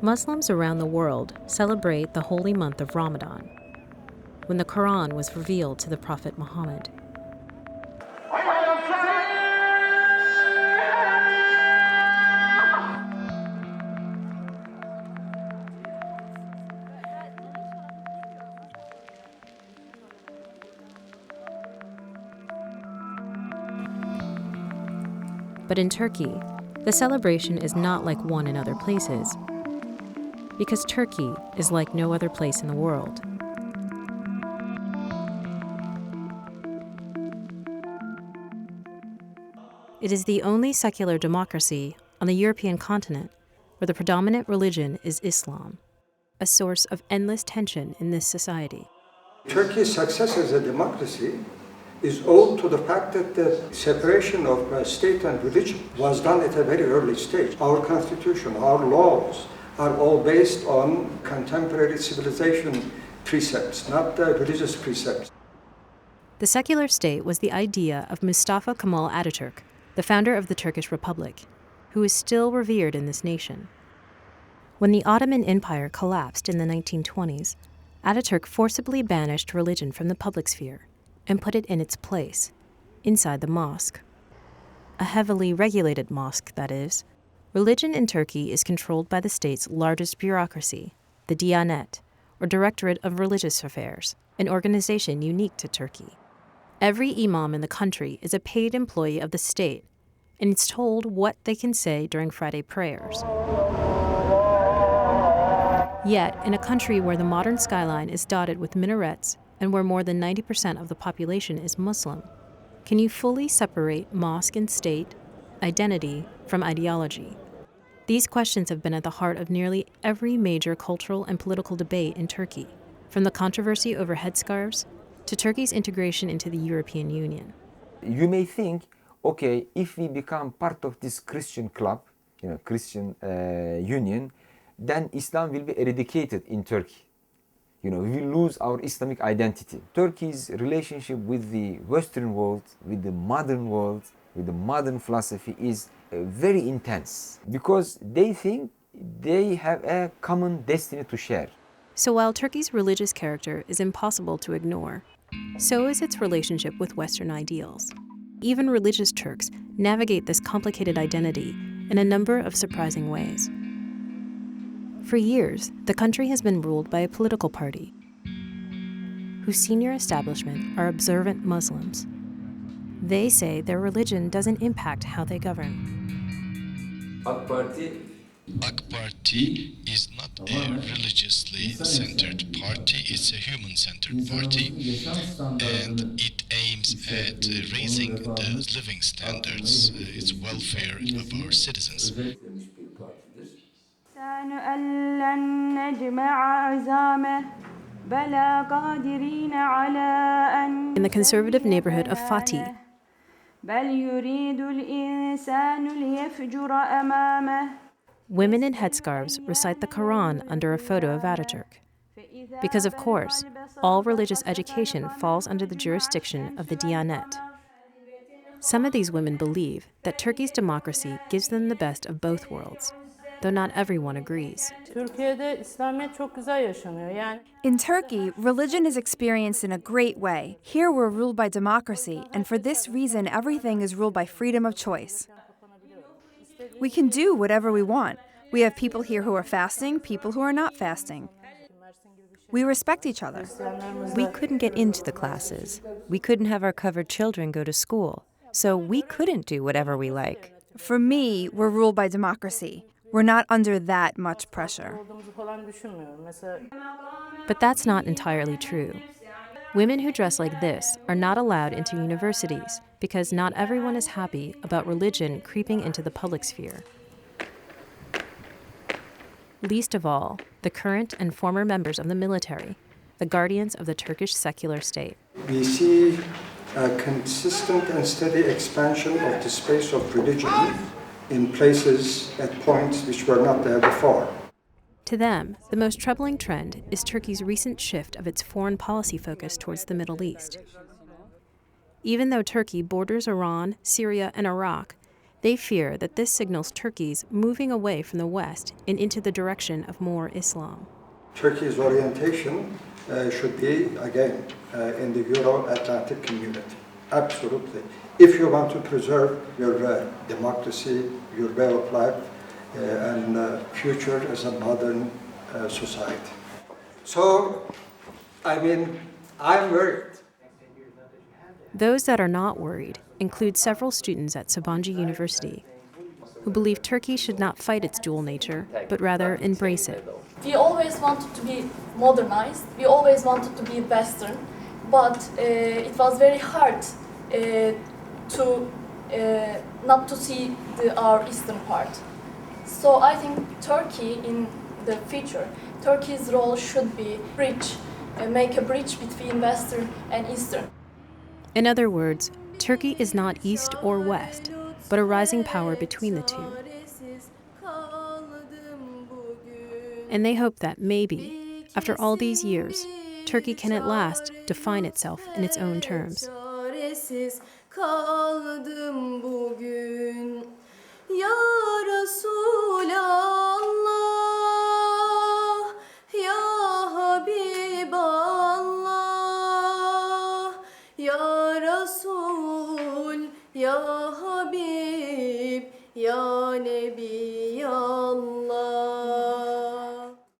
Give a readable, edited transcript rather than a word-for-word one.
Muslims around the world celebrate the holy month of Ramadan, when the Quran was revealed to the Prophet Muhammad. But in Turkey, the celebration is not like one in other places, because Turkey is like no other place in the world. It is the only secular democracy on the European continent where the predominant religion is Islam, a source of endless tension in this society. Turkey's success as a democracy is owed to the fact that the separation of state and religion was done at a very early stage. Our constitution, our laws are all based on contemporary civilization precepts, not religious precepts. The secular state was the idea of Mustafa Kemal Ataturk, the founder of the Turkish Republic, who is still revered in this nation. When the Ottoman Empire collapsed in the 1920s, Ataturk forcibly banished religion from the public sphere and put it in its place, inside the mosque. A heavily regulated mosque, that is. Religion in Turkey is controlled by the state's largest bureaucracy, the Diyanet, or Directorate of Religious Affairs, an organization unique to Turkey. Every imam in the country is a paid employee of the state, and it's told what they can say during Friday prayers. Yet, in a country where the modern skyline is dotted with minarets and where more than 90% of the population is Muslim, can you fully separate mosque and state, identity, from ideology? These questions have been at the heart of nearly every major cultural and political debate in Turkey, from the controversy over headscarves to Turkey's integration into the European Union. You may think, okay, if we become part of this Christian club, Christian union, then Islam will be eradicated in Turkey. We will lose our Islamic identity. Turkey's relationship with the Western world, with the modern world, with the modern philosophy is very intense because they think they have a common destiny to share. So while Turkey's religious character is impossible to ignore, so is its relationship with Western ideals. Even religious Turks navigate this complicated identity in a number of surprising ways. For years, the country has been ruled by a political party whose senior establishment are observant Muslims. They say their religion doesn't impact how they govern. AK Party is not a religiously centered party, it's a human-centered party, and it aims at raising the living standards, its welfare of our citizens. In the conservative neighborhood of Fatih, women in headscarves recite the Quran under a photo of Ataturk. Because, of course, all religious education falls under the jurisdiction of the Diyanet. Some of these women believe that Turkey's democracy gives them the best of both worlds, though not everyone agrees. In Turkey, religion is experienced in a great way. Here we're ruled by democracy, and for this reason, everything is ruled by freedom of choice. We can do whatever we want. We have people here who are fasting, people who are not fasting. We respect each other. We couldn't get into the classes. We couldn't have our covered children go to school. So we couldn't do whatever we like. For me, we're ruled by democracy. We're not under that much pressure. But that's not entirely true. Women who dress like this are not allowed into universities because not everyone is happy about religion creeping into the public sphere. Least of all, the current and former members of the military, the guardians of the Turkish secular state. We see a consistent and steady expansion of the space of religion in places at points which were not there before. To them, the most troubling trend is Turkey's recent shift of its foreign policy focus towards the Middle East. Even though Turkey borders Iran, Syria, and Iraq, They fear that this signals Turkey's moving away from the West and into the direction of more Islam. Turkey's orientation should be, again, in the Euro-Atlantic community. Absolutely. If you want to preserve your democracy, your way of life, and future as a modern society. So, I'm worried. Those that are not worried include several students at Sabancı University who believe Turkey should not fight its dual nature, but rather embrace it. We always wanted to be modernized, we always wanted to be Western, but it was very hard to not to see our Eastern part. So I think Turkey in the future, Turkey's role should be make a bridge between Western and Eastern. In other words, Turkey is not East or West, but a rising power between the two. And they hope that maybe, after all these years, Turkey can at last define itself in its own terms. Ya Habib, Ya Nebi, Ya Allah.